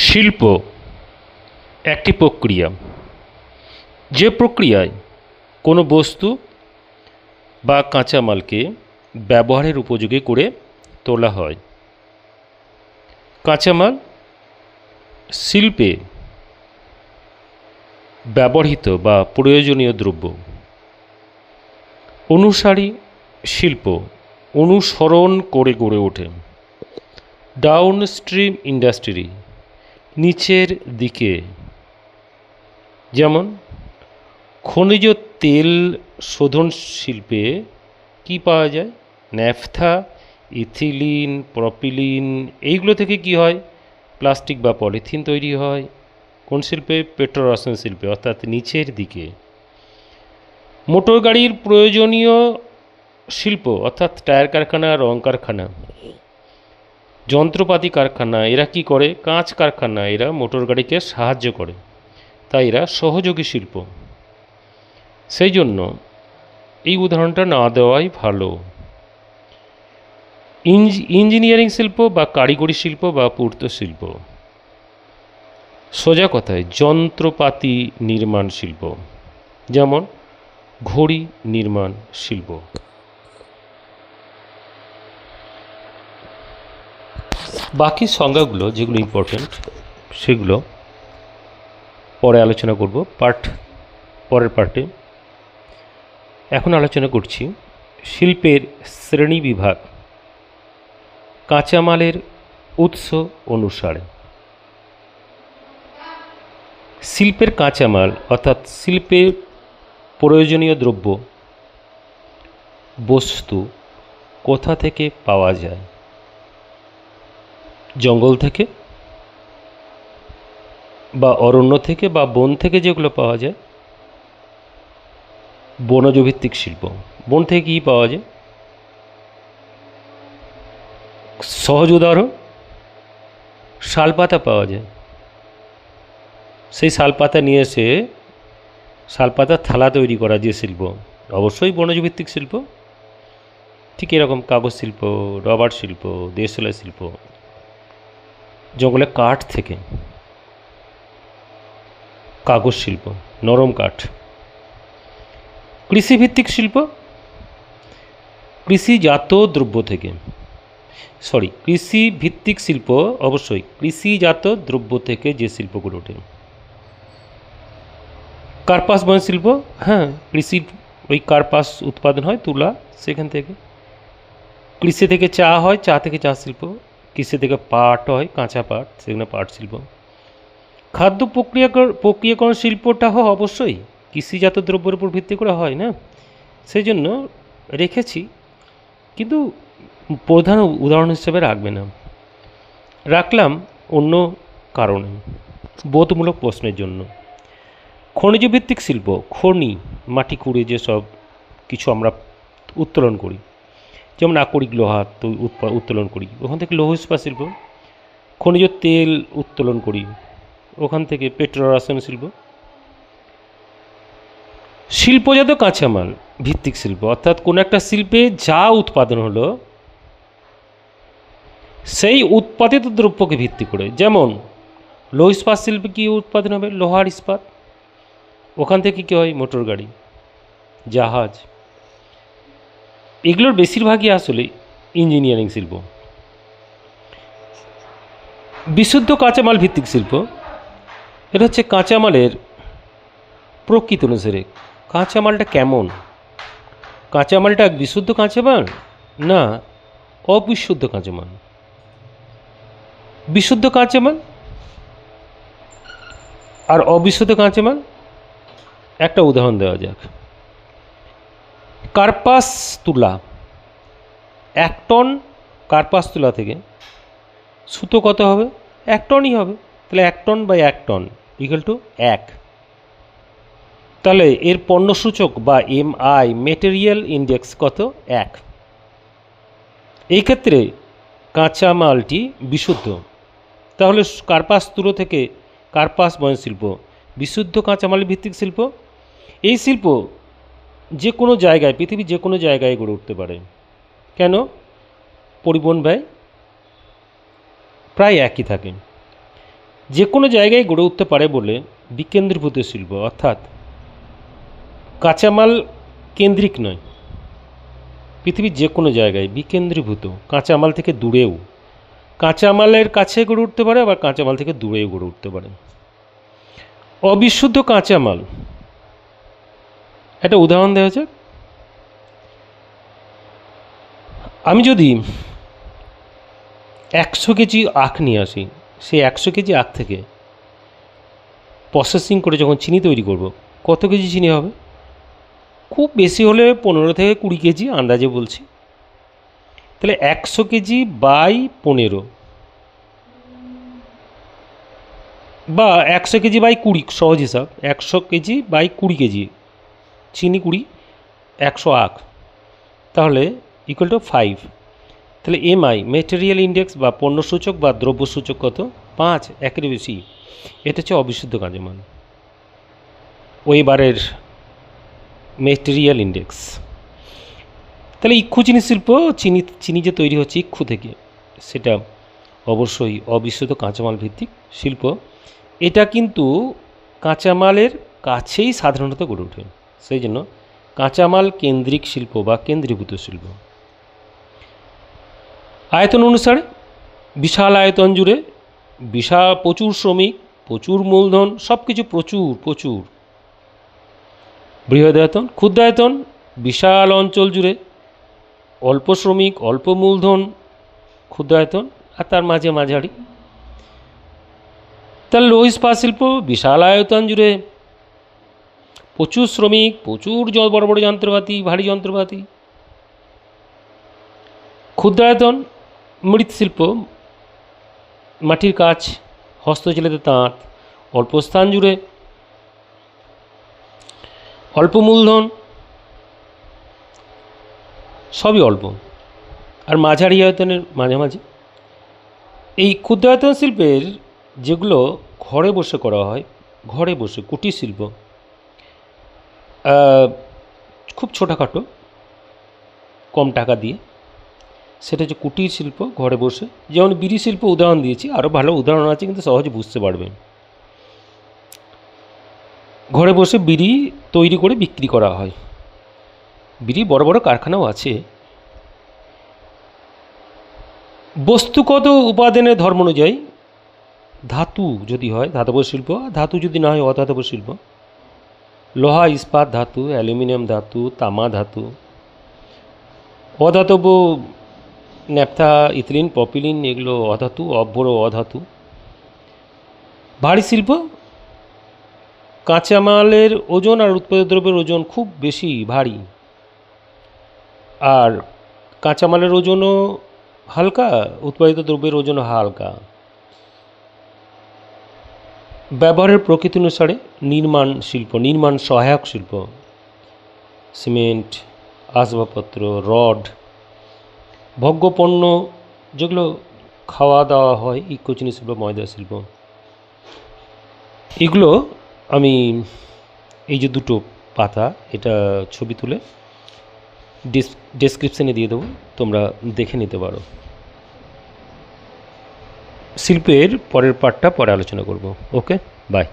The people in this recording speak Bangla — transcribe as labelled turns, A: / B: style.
A: শিল্প একটি প্রক্রিয়া, যে প্রক্রিয়ায় কোনো বস্তু বা কাঁচামালকে ব্যবহারের উপযোগী করে তোলা হয়। কাঁচামাল শিল্পে ব্যবহৃত বা প্রয়োজনীয় দ্রব্য। অনুসারী শিল্প অনুসরণ করে গড়ে ওঠে। ডাউনস্ট্রিম ইন্ডাস্ট্রি নিচের দিকে, যেমন খনিজ তেল শোধন শিল্পে কি পাওয়া যায়? ন্যাফথা, ইথিলিন, প্রপিলিন, এইগুলো থেকে কি হয়? প্লাস্টিক বা পলিথিন তৈরি হয়। কোন শিল্পে? পেট্রোরসায়ন শিল্পে, অর্থাৎ নিচের দিকে। মোটর গাড়ির প্রয়োজনীয় শিল্প, অর্থাৎ টায়ার কারখানা, রং কারখানা, যন্ত্রপাতি কারখানা, এরা কি করে? কাঁচ কারখানা, এরা মোটর গাড়িকে সাহায্য করে, তাই এরা সহযোগী শিল্প। সেই জন্য এই উদাহরণটা না দেওয়াই ভালো। ইঞ্জিনিয়ারিং শিল্প বা কারিগরি শিল্প বা পূর্ত শিল্প, সোজা কথায় যন্ত্রপাতি নির্মাণ শিল্প, যেমন ঘড়ি নির্মাণ শিল্প। বাকি সংজ্ঞাগুলো যেগুলো ইম্পর্টেন্ট সেগুলো পরে আলোচনা করব পরের পার্টে। এখন আলোচনা করছি শিল্পের শ্রেণী বিভাগ কাঁচামালের উৎস অনুসারে। শিল্পের কাঁচামাল অর্থাৎ শিল্পের প্রয়োজনীয় দ্রব্য বস্তু কোথা থেকে পাওয়া যায়? জঙ্গল থেকে বা অরণ্য থেকে বা বন থেকে যেগুলো পাওয়া যায়, বনজ ভিত্তিক শিল্প। বন থেকে কী পাওয়া যায়? সহজ উদাহরণ, শালপাতা পাওয়া যায়। সেই শালপাতা নিয়ে এসে শালপাতার থালা তৈরি করা যে শিল্প, অবশ্যই বনজ ভিত্তিক শিল্প। ঠিক এরকম কাগজ শিল্প, রবার শিল্প, দেশলাই শিল্প, জঙ্গলে কাঠ থেকে কাগজ শিল্প, নরম কাঠ। কৃষিভিত্তিক শিল্প কৃষিজাত দ্রব্য থেকে, কৃষিভিত্তিক শিল্প অবশ্যই কৃষিজাত দ্রব্য থেকে যে শিল্পগুলো ওঠে। কার্পাস বয়ন শিল্প, হ্যাঁ, কৃষির ওই কার্পাস উৎপাদন হয়, তুলা, সেখান থেকে। কৃষি থেকে চা হয়, চা থেকে চা শিল্প। কৃষি থেকে পাট হয়, কাঁচা পাট, সেখানে পাট শিল্প। খাদ্য প্রক্রিয়াকরণ শিল্পটা হয় অবশ্যই কৃষিজাত দ্রব্যের উপর ভিত্তি করে হয় না, সেই জন্য রেখেছি, কিন্তু প্রধান উদাহরণ হিসেবে রাখবে না, রাখলাম অন্য কারণে, বোধমূলক প্রশ্নের জন্য। খনিজ ভিত্তিক শিল্প, খনি, মাটি খুঁড়ে যেসব কিছু আমরা উত্তোলন করি, যেমন আকরিক লোহা উত্তোলন করি, ওখান থেকে লৌহ ইস্পাত শিল্প। খনিজ তেল উত্তোলন করি, ওখান থেকে পেট্রোরসায়ন শিল্প। শিল্পজাত কাঁচামাল ভিত্তিক শিল্প, অর্থাৎ কোনো একটা শিল্পে যা উৎপাদন হলো সেই উৎপাদিত দ্রব্যকে ভিত্তি করে, যেমন লৌহ ইস্পাত শিল্পে কী উৎপাদন হবে? লোহার ইস্পাত, ওখান থেকে কী হয়? মোটর গাড়ি, জাহাজ। এগুলোর বেশিরভাগই আসলে ইঞ্জিনিয়ারিং শিল্প। বিশুদ্ধ কাঁচামাল ভিত্তিক শিল্প, এটা হচ্ছে কাঁচামালের প্রকৃতি অনুসারে কাঁচামালটা কেমন, কাঁচামালটা বিশুদ্ধ কাঁচামাল না অবিশুদ্ধ কাঁচামাল। বিশুদ্ধ কাঁচামাল আর অবিশুদ্ধ কাঁচামাল, একটা উদাহরণ দেওয়া যাক। কার্পাস তুলা, 1 টন কার্পাস তুলা থেকে সুতো কত হবে? 1 টনই হবে। তাহলে 1 ton by 1 ton equal to 1। তাহলে এর পণ্যসূচক বা MI, মেটেরিয়াল ইন্ডেক্স কত? 1। এই ক্ষেত্রে কাঁচামালটি বিশুদ্ধ। তাহলে কার্পাস তুলো থেকে কার্পাস বয়ন শিল্প বিশুদ্ধ কাঁচামাল ভিত্তিক শিল্প। এই শিল্প যে কোনো জায়গায়, পৃথিবীর যে কোনো জায়গায় গড়ে উঠতে পারে। কেন? পরিবহন ব্যয় প্রায় একই থাকে। যে কোনো জায়গায় গড়ে উঠতে পারে বলে বিকেন্দ্রীভূত শিল্প, অর্থাৎ কাঁচামাল কেন্দ্রিক নয়, পৃথিবীর যে কোনো জায়গায় বিকেন্দ্রীভূত, কাঁচামাল থেকে দূরেও, কাঁচামালের কাছে গড়ে উঠতে পারে, আবার কাঁচামাল থেকে দূরেও গড়ে উঠতে পারে। অবিশুদ্ধ কাঁচামাল, একটা উদাহরণ দেওয়া যাক। আমি যদি 100 কেজি আখ নিয়ে আসি, সেই 100 কেজি আখ থেকে প্রসেসিং করে যখন চিনি তৈরি করব, কত কেজি চিনি হবে? খুব বেশি হলে 15 থেকে 20 কেজি, আন্দাজে বলছি। তাহলে 100 কেজি বাই 15 বা 100 কেজি বাই 20, সহজ হিসাব। 100 কেজি বাই 20 কেজি চিনি, 20, 100 আখ, তাহলে ইকুয়াল টু 5। তাহলে এমআই, মেটেরিয়াল ইন্ডেক্স বা পণ্য সূচক বা দ্রব্য সূচক কত? 5, একের বেশি। এটা হচ্ছে অবিশুদ্ধ কাঁচামাল। ওয়েবারের মেটেরিয়াল ইন্ডেক্স। তাহলে ইক্ষু চিনি শিল্প, চিনি যে তৈরি হচ্ছে ইক্ষু থেকে, সেটা অবশ্যই অবিশুদ্ধ কাঁচামাল ভিত্তিক শিল্প। এটা কিন্তু কাঁচামালের কাছেই সাধারণত গড়ে ওঠে, সেই জন্য কাঁচামাল কেন্দ্রিক শিল্প বা কেন্দ্রীভূত শিল্প। আয়তন অনুসারে বিশাল আয়তন জুড়ে প্রচুর শ্রমিক, প্রচুর মূলধন, সব কিছু প্রচুর। বৃহদায়তন, ক্ষুদ্রায়তন, বিশাল অঞ্চল জুড়ে অল্প শ্রমিক, অল্প মূলধন, ক্ষুদ্রায়তন, আর তার মাঝে মাঝারি। তাহলে লৌহ ইস্পাত শিল্প বিশাল আয়তন জুড়ে প্রচুর শ্রমিক, প্রচুর বড় বড় যন্ত্রপাতি, ভারী যন্ত্রপাতি। ক্ষুদ্রায়তন মৃৎশিল্প, মাটির কাজ, হস্তচালিত তাঁত, অল্প স্থান জুড়ে, অল্প মূলধন, সবই অল্প। আর মাঝারি আয়তনের মাঝামাঝি। এই ক্ষুদ্রায়তন শিল্পের যেগুলো ঘরে বসে করা হয়, ঘরে বসে কুটির শিল্প, খুব ছোটোখাটো, কম টাকা দিয়ে, সেটা হচ্ছে কুটির শিল্প, ঘরে বসে। যেমন বিড়ি শিল্প উদাহরণ দিয়েছি, আরও ভালো উদাহরণ আছে, কিন্তু সহজে বুঝতে পারবেন। ঘরে বসে বিড়ি তৈরি করে বিক্রি করা হয়। বিড়ি বড় বড় কারখানাও আছে। বস্তুগত উপাদানের ধর্ম অনুযায়ী, ধাতু যদি হয় ধাতব শিল্প, ধাতু যদি না হয় অধাতব শিল্প। লোহা, ইস্পাত ধাতু, অ্যালুমিনিয়াম ধাতু, তামা ধাতু। অধাতব ন্যাপথা, ইথিলিন, প্রপিলিন, এগুলো অধাতু, অভ্র অধাতু। ভারী শিল্প, কাঁচামালের ওজন আর উৎপাদিত দ্রব্যের ওজন খুব বেশি ভারী, আর কাঁচামালের ওজনও হালকা, উৎপাদিত দ্রব্যের ওজনও হালকা। ব্যবহারের প্রকৃতি অনুসারে নির্মাণ শিল্প, নির্মাণ সহায়ক শিল্প, সিমেন্ট, আসবাবপত্র, রড, ভোগ্যপণ্য যেগুলো খাওয়া দাওয়া হয়, ইকোচিনি শিল্প, ময়দা শিল্প। এগুলো আমি এই যে দুটো পাতা, এটা ছবি তুলে ডেসক্রিপশানে দিয়ে দেবো, তোমরা দেখে নিতে পারো। শিল্পের পরের পার্টটা পরে আলোচনা করব। ওকে, বাই।